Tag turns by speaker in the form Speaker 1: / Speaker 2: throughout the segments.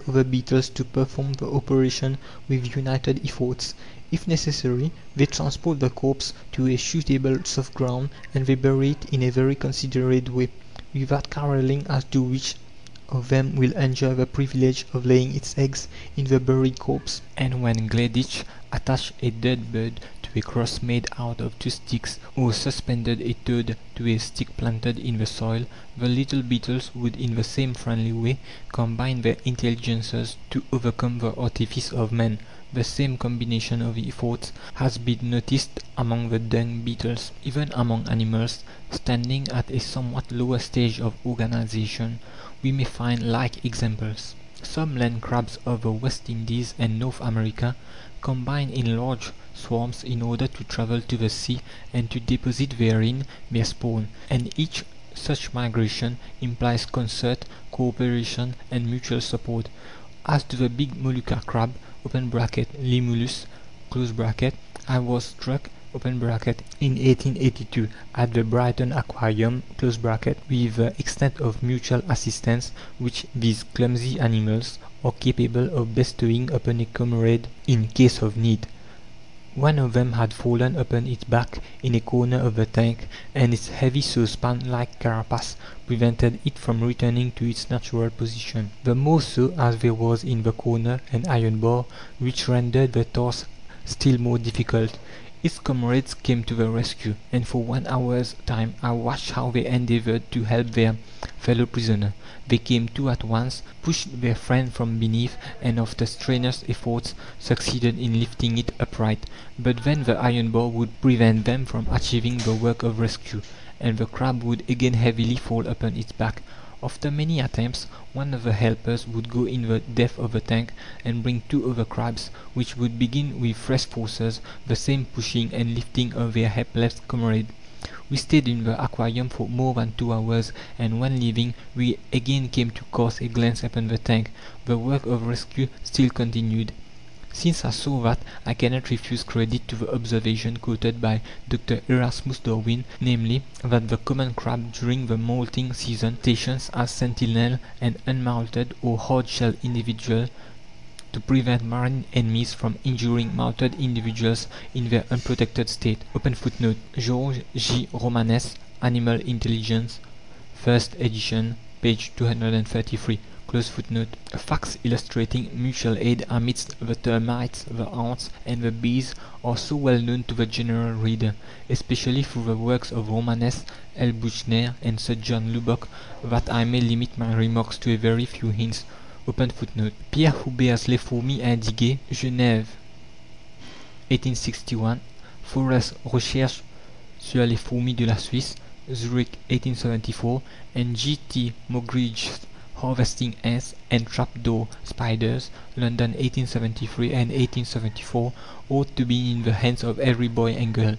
Speaker 1: other beetles to perform the operation with united efforts. If necessary, they transport the corpse to a suitable soft ground, and they bury it in a very considerate way, without quarrelling as to which of them will enjoy the privilege of laying its eggs in the buried corpse. And when Gleditch attached a dead bird to a cross made out of two sticks, or suspended a toad to a stick planted in the soil, the little beetles would in the same friendly way combine their intelligences to overcome the artifice of man. The same combination of efforts has been noticed among the dung beetles. Even among animals standing at a somewhat lower stage of organization, we may find like examples. Some land crabs of the West Indies and North America combine in large swarms in order to travel to the sea and to deposit therein their spawn, and each such migration implies concert, cooperation, and mutual support. As to the big Molucca crab (Limulus), I was struck in 1882 at the Brighton Aquarium with the extent of mutual assistance which these clumsy animals are capable of bestowing upon a comrade in case of need. One of them had fallen upon its back in a corner of the tank, and its heavy saucepan-like carapace prevented it from returning to its natural position. The more so as there was in the corner an iron bar, which rendered the task still more difficult. Its comrades came to the rescue, and for 1 hour's time I watched how they endeavoured to help their fellow prisoner. They came to at once, pushed their friend from beneath, and after strenuous efforts succeeded in lifting it upright. But then the iron bar would prevent them from achieving the work of rescue, and the crab would again heavily fall upon its back. After many attempts, one of the helpers would go in the depth of the tank and bring 2 other crabs, which would begin with fresh forces the same pushing and lifting of their helpless comrade. We stayed in the aquarium for more than 2 hours, and when leaving we again came to cast a glance upon the tank. The work of rescue still continued. Since I saw that, I cannot refuse credit to the observation quoted by Dr. Erasmus Darwin, namely, that the common crab during the moulting season stations as sentinel an unmoulted or hard-shelled individual to prevent marine enemies from injuring moulted individuals in their unprotected state. George G. Romanes, Animal Intelligence, 1st edition, page 233. Facts illustrating mutual aid amidst the termites, the ants, and the bees are so well known to the general reader, especially through the works of Romanes, L. Buchner, and Sir John Lubbock, that I may limit my remarks to a very few hints. Pierre Houbert's Les fourmis indiquées, Genève, 1861. Forrest's Recherches sur les fourmis de la Suisse, Zurich, 1874, and G. T. Mogridge's Harvesting Ants and Trapdoor Spiders, London, 1873 and 1874, ought to be in the hands of every boy and girl.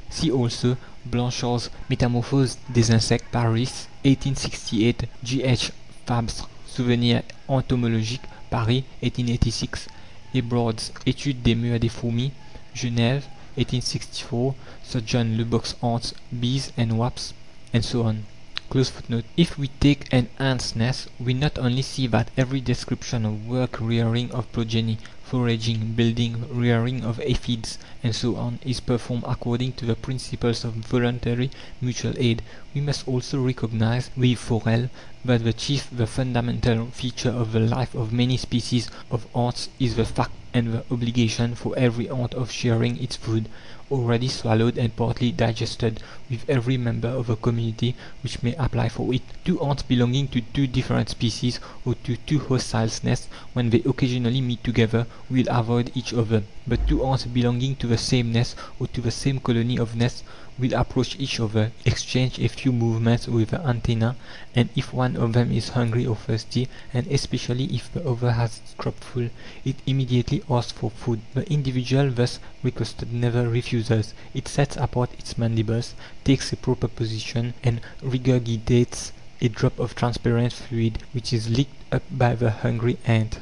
Speaker 1: See also Blanchard's Métamorphose des insectes, Paris, 1868, G. H. Fabre's Souvenirs entomologiques, Paris, 1886, Ebrard's Études des mœurs des fourmis, Genève, 1864, Sir John Lubbock's Ants, Bees and Wasps, and so on. If we take an ant's nest, we not only see that every description of work, rearing of progeny, foraging, building, rearing of aphids, and so on, is performed according to the principles of voluntary mutual aid, we must also recognize with Forel that the fundamental feature of the life of many species of ants is the fact and the obligation for every ant of sharing its food, already swallowed and partly digested, with every member of the community which may apply for it. 2 ants belonging to 2 different species, or to 2 hostile nests, when they occasionally meet together, will avoid each other. But 2 ants belonging to the same nest, or to the same colony of nests, will approach each other, exchange a few movements with the antenna, and if one of them is hungry or thirsty, and especially if the other has its crop full, it immediately asks for food. The individual thus requested never refuses. It sets apart its mandibles, takes a proper position, and regurgitates a drop of transparent fluid, which is licked up by the hungry ant.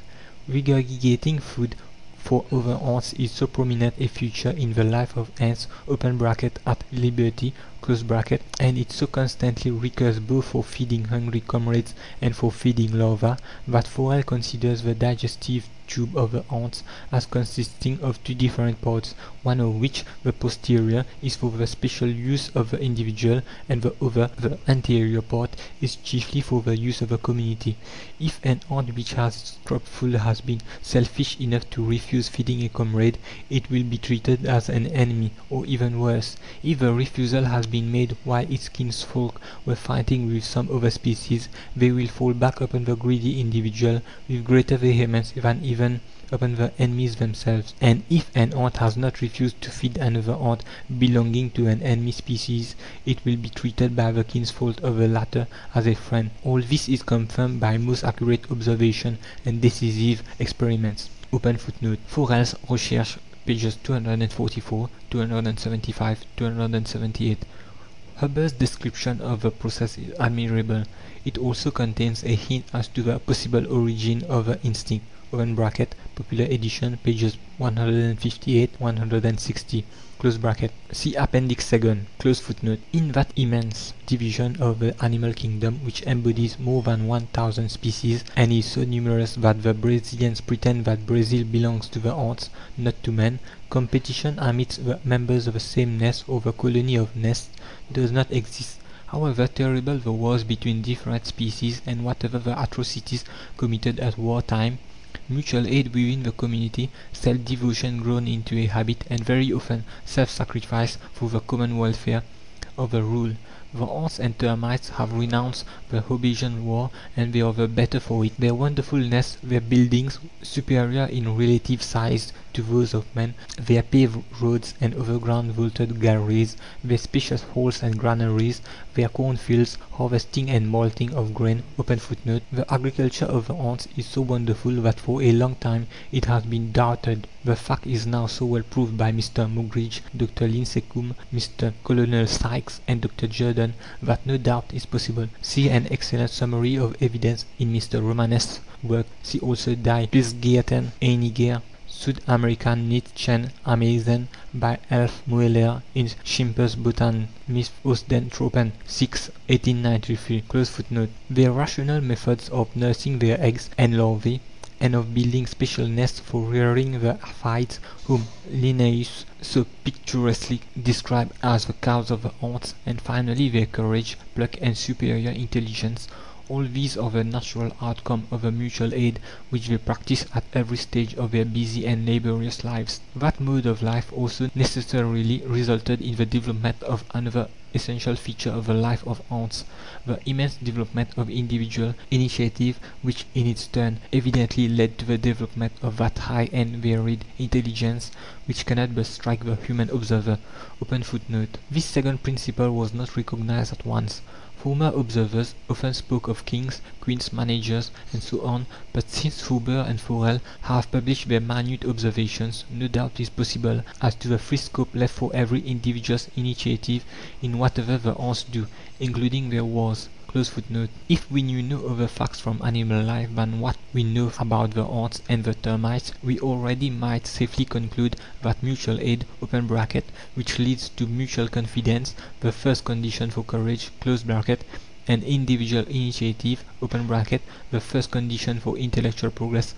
Speaker 1: Regurgitating food for other ants is so prominent a feature in the life of ants (at liberty) close bracket, and it so constantly recurs both for feeding hungry comrades and for feeding larvae that Forel considers the digestive tube of the ants as consisting of two different parts, one of which, the posterior, is for the special use of the individual, and the other, the anterior part, is chiefly for the use of the community. If an ant which has its crop full has been selfish enough to refuse feeding a comrade, it will be treated as an enemy, or even worse. If the refusal has been made while its kinsfolk were fighting with some other species, they will fall back upon the greedy individual with greater vehemence than even upon the enemies themselves. And if an ant has not refused to feed another ant belonging to an enemy species, it will be treated by the kinsfolk of the latter as a friend. All this is confirmed by most accurate observation and decisive experiments. Open footnote. Forel's Recherche, pages 244, 275, 278. Huber's description of the process is admirable. It also contains a hint as to the possible origin of the instinct. Popular edition, pages 158, 160. See Appendix 2. In that immense division of the animal kingdom, which embodies more than 1,000 species, and is so numerous that the Brazilians pretend that Brazil belongs to the ants, not to men, competition amidst the members of the same nest or the colony of nests does not exist. However terrible the wars between different species, and whatever the atrocities committed at wartime, mutual aid within the community, self-devotion grown into a habit, and very often self-sacrifice for the common welfare of the rule. The ants and termites have renounced the Hobbesian war, and they are the better for it. Their wonderful nests, their buildings, superior in relative size to those of man, their paved roads and overground vaulted galleries, their spacious halls and granaries, their cornfields, harvesting and malting of grain. The agriculture of the ants is so wonderful that for a long time it has been doubted. The fact is now so well proved by Mr. Mugridge, Dr. Lincecum, Mr. Colonel Sykes, and Dr. Jordan that no doubt is possible. See an excellent summary of evidence in Mr. Romanes's work. See also Die Pilzgärten einiger Südamerikanische Ameisen by Elf Mueller in Schimpers Botan Miss Ostdentropen 6, 1893. Their rational methods of nursing their eggs and larvae, and of building special nests for rearing the aphides, whom Linnaeus so picturesquely described as the cows of the ants, and finally their courage, pluck, and superior intelligence, all these are the natural outcome of the mutual aid which they practice at every stage of their busy and laborious lives. That mode of life also necessarily resulted in the development of another essential feature of the life of ants, the immense development of individual initiative, which in its turn evidently led to the development of that high and varied intelligence which cannot but strike the human observer. This second principle was not recognized at once. Former observers often spoke of kings, queens, managers, and so on, but since Huber and Forel have published their minute observations, no doubt is possible as to the free scope left for every individual's initiative in whatever the ants do, including their wars. If we knew no other facts from animal life than what we know about the ants and the termites, we already might safely conclude that mutual aid (which leads to mutual confidence, the first condition for courage), and individual initiative (the first condition for intellectual progress),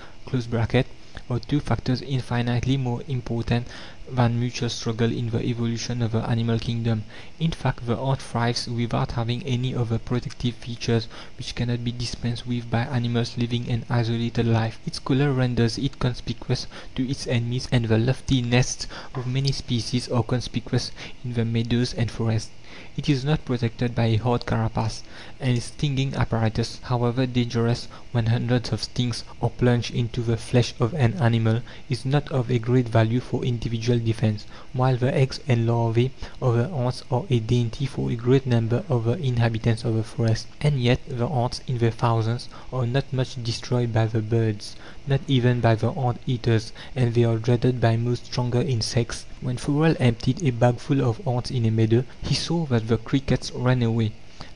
Speaker 1: are two factors infinitely more important than mutual struggle in the evolution of the animal kingdom. In fact, the ant thrives without having any other protective features which cannot be dispensed with by animals living an isolated life. Its colour renders it conspicuous to its enemies, and the lofty nests of many species are conspicuous in the meadows and forests. It is not protected by a hard carapace, and its stinging apparatus, however dangerous when hundreds of stings are plunged into the flesh of an animal, is not of a great value for individual defence, while the eggs and larvae of the ants are a dainty for a great number of the inhabitants of the forest. And yet the ants in their thousands are not much destroyed by the birds, not even by the ant eaters, and they are dreaded by most stronger insects. When Forel emptied a bagful of ants in a meadow, he saw that the crickets ran away,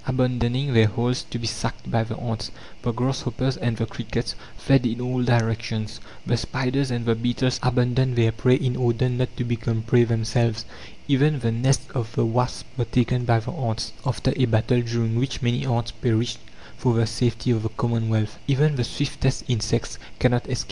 Speaker 1: abandoning their holes to be sacked by the ants. The grasshoppers and the crickets fled in all directions. The spiders and the beetles abandoned their prey in order not to become prey themselves. Even the nests of the wasps were taken by the ants, after a battle during which many ants perished for the safety of the commonwealth. Even the swiftest insects cannot escape